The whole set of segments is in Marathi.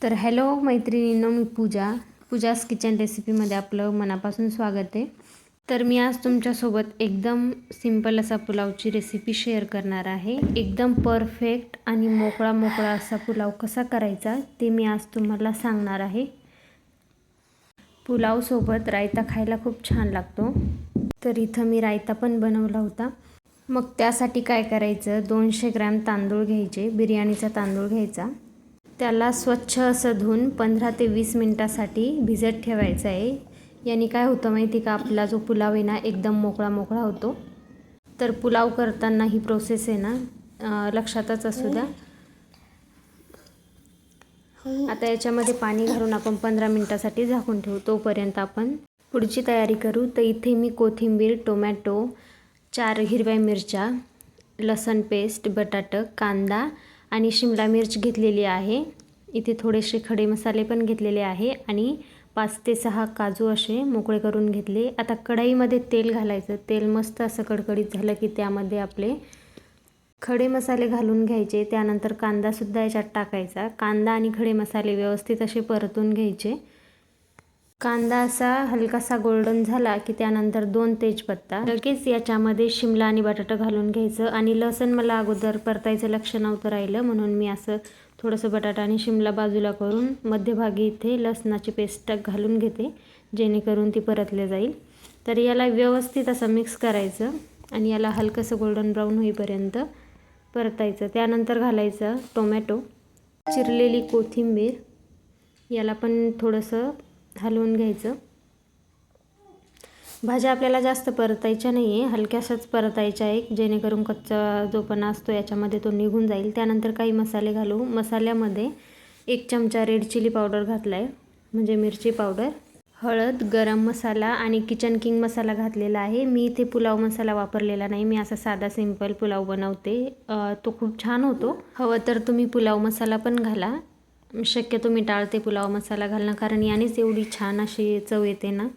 तर हॅलो मैत्रिणींनो, मी पूजास किचन रेसिपीमध्ये आपलं मनापासून स्वागत आहे। तर मी आज तुमच्यासोबत एकदम सिंपल असा पुलावची रेसिपी शेअर करणार आहे। एकदम परफेक्ट आणि मोकळा असा पुलाव कसा करायचा ते मी आज तुम्हाला सांगणार आहे। पुलाव सोबत रायता खायला खूप छान लागतो, तर इथं मी रायता पण बनवला होता। मग त्यासाठी काय करायचं, 200 ग्रॅम तांदूळ घ्यायचे, बिर्याणीचा तांदूळ घ्यायचा। त्याला स्वच्छ असं धुवून 15 ते 20 मिनिटासाठी भिजत ठेवायचं आहे। याने काय होतं माहिती का, आपला जो पुलाव आहे ना एकदम मोकळा होतो। तर पुलाव करताना ही प्रोसेस आहे ना लक्षातच असू द्या। आता याच्यामध्ये पाणी घालून आपण 15 मिनिटासाठी झाकून ठेवू, तोपर्यंत आपण पुढची तयारी करू। तर इथे मी कोथिंबीर, टोमॅटो, 4 हिरव्या मिरच्या, लसूण पेस्ट, बटाटा, कांदा आणि शिमला मिर्च घेतलेली आहे। इथे थोडेसे खडे मसाले पण घेतलेले आहे आणि 5 ते 6 काजू असे मोकळे करून घेतले। आता कढईमध्ये तेल घालायचं। तेल मस्त असं कडकडीत झालं की त्यामध्ये आपले खडे मसाले घालून घ्यायचे। त्यानंतर कांदासुद्धा याच्यात टाकायचा। कांदा आणि खडे मसाले व्यवस्थित असे परतून घ्यायचे। कांदा असा हलकासा गोल्डन झाला की त्यानंतर 2 तेजपत्ता, लगेच याच्यामध्ये शिमला आणि बटाटा घालून घ्यायचं। आणि लसूण मला अगोदर परतायचं लक्ष नव्हतं राहिलं, म्हणून मी असं थोडंसं बटाटा आणि शिमला बाजूला करून मध्यभागी इथे लसणाची पेस्ट घालून घेते, जेणेकरून ती परतले जाईल। तर याला व्यवस्थित असं मिक्स करायचं आणि याला हलकंसं गोल्डन ब्राऊन होईपर्यंत परतायचं। त्यानंतर घालायचं टोमॅटो, चिरलेली कोथिंबीर, याला पण थोडंसं हलवून घ्यायचं। भाज्या आपल्याला जास्त परतायच्या नाही आहे, हलक्याशाच परतायच्या आहे, जेणेकरून कच्चा जोपणा असतो याच्यामध्ये तो निघून जाईल। त्यानंतर काही मसाले घालू। मसाल्यामध्ये 1 चमचा रेड चिली पावडर घातला आहे, म्हणजे मिरची पावडर, हळद, गरम मसाला आणि किचन किंग मसाला घातलेला आहे। मी इथे पुलाव मसाला वापरलेला नाही, मी असा साधा सिंपल पुलाव बनवते, तो खूप छान होतो। हवं तर तुम्ही पुलाव मसाला पण घाला, शक्यतो मी टाळते पुलाव मसाला घालणं, कारण यानेच एवढी छान अशी चव येते ना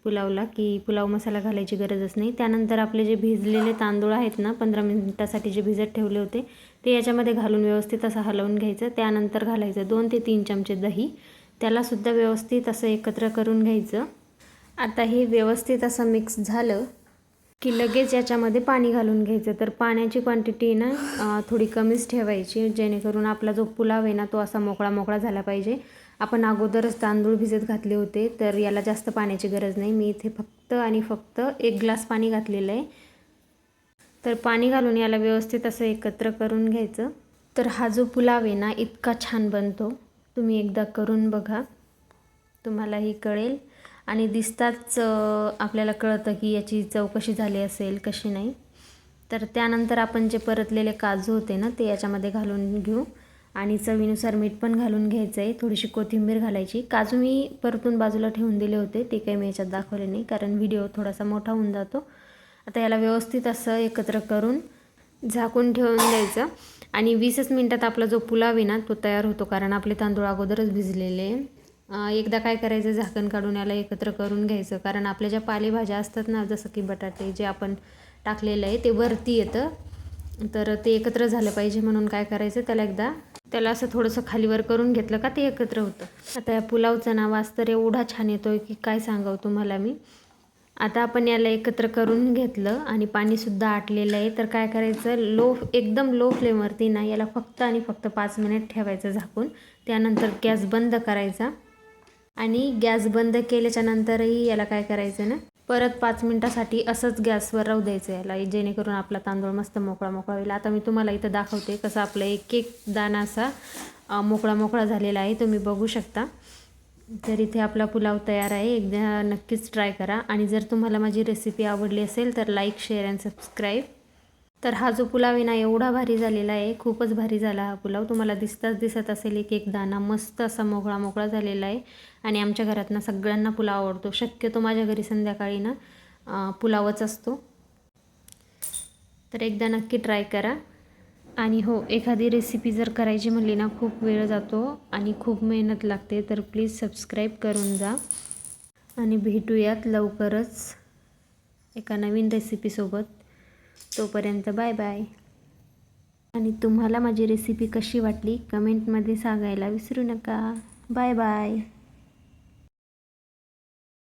पुलावला की पुलाव मसाला घालायची गरजच नाही। त्यानंतर आपले जे भिजलेले तांदूळ आहेत ना 15 मिनिटासाठी जे भिजत ठेवले होते ते याच्यामध्ये घालून व्यवस्थित असं हलवून घ्यायचं। त्यानंतर घालायचं 2 ते 3 चमचे दही, त्यालासुद्धा व्यवस्थित असं एकत्र करून घ्यायचं। आता हे व्यवस्थित असं मिक्स झालं की लगेच याच्यामध्ये पाणी घालून घ्यायचं। तर पाण्याची क्वांटिटी ना थोडी कमीच ठेवायची, जेणेकरून आपला जो पुलाव आहे ना तो असा मोकळा झाला पाहिजे। आपण अगोदरच तांदूळ भिजत घातले होते, तर याला जास्त पाण्याची गरज नाही। मी इथे फक्त 1 ग्लास पाणी घातलेलं आहे। तर पाणी घालून याला व्यवस्थित असं एकत्र करून घ्यायचं। तर हा जो पुलाव आहे ना इतका छान बनतो, तुम्ही एकदा करून बघा, तुम्हालाही कळेल आणि दिसताच आपल्याला कळतं की याची चव कशी झाली असेल कशी नाही। तर त्यानंतर आपण जे परतलेले काजू होते ना ते याच्यामध्ये घालून घेऊ आणि चवीनुसार मीठ पण घालून घ्यायचं आहे। थोडीशी कोथिंबीर घालायची। काजू मी परतून बाजूला ठेवून दिले होते, ते काही मी याच्यात दाखवले नाही, कारण व्हिडिओ थोडासा मोठा होऊन जातो। आता याला व्यवस्थित असं एकत्र करून झाकून ठेवून द्यायचं आणि 20 मिनिटात आपला जो पुलाव आहे ना तो तयार होतो, कारण आपले तांदूळ अगोदरच भिजलेले आहे। एकदा काय करायचं, झाकण काढून याला एकत्र करून घ्यायचं, कारण आपल्या ज्या पालेभाज्या असतात ना जसं की बटाटे जे आपण टाकलेलं आहे ते वरती येतं, तर ते एकत्र झालं पाहिजे, म्हणून काय करायचं त्याला असं थोडंसं खालीवर करून घेतलं का ते एकत्र होतं। आता या पुलावचं ना वास तर एवढा छान येतोय की काय सांगावं तुम्हाला मी। आता आपण याला एकत्र करून घेतलं आणि पाणीसुद्धा आटलेलं आहे। तर काय करायचं, एकदम लो फ्लेमवरती ना याला फक्त 5 मिनिट ठेवायचं झाकून। त्यानंतर गॅस बंद करायचा आणि गॅस बंद केल्याच्या नंतरही याला काय करायचं ना परत 5 मिनिटासाठी असंच गॅसवर राहू द्यायचं याला, जेणेकरून आपला तांदूळ मस्त मोकळा होईल। आता मी तुम्हाला इथं दाखवते कसं आपलं एक दाणा असा मोकळा झालेला आहे, तुम्ही बघू शकता। तर इथे आपला पुलाव तयार आहे, एकदा नक्कीच ट्राय करा। आणि जर तुम्हाला माझी रेसिपी आवडली असेल तर लाईक, शेअर अँड सबस्क्राईब। तर हा जो पुलाव आहे ना एवढा भारी झालेला आहे, खूपच भारी झाला हा पुलाव, तुम्हाला दिसत असेल एक दाणा मस्त असा मोकळा झालेला आहे। आणि आमच्या घरात ना सगळ्यांना पुलाव आवडतो, शक्यतो माझ्या घरी संध्याकाळी ना पुलावच असतो। तर एकदा नक्की ट्राय करा। आणि हो, एखादी रेसिपी जर करायची म्हणली ना खूप वेळ जातो आणि खूप मेहनत लागते, तर प्लीज सबस्क्राईब करून जा आणि भेटूयात लवकरच एका नवीन रेसिपीसोबत। तोपर्यंत बाय बाय। आणि तुम्हाला माझी रेसिपी कशी वाटली कमेंटमध्ये सांगायला विसरू नका. Bye bye.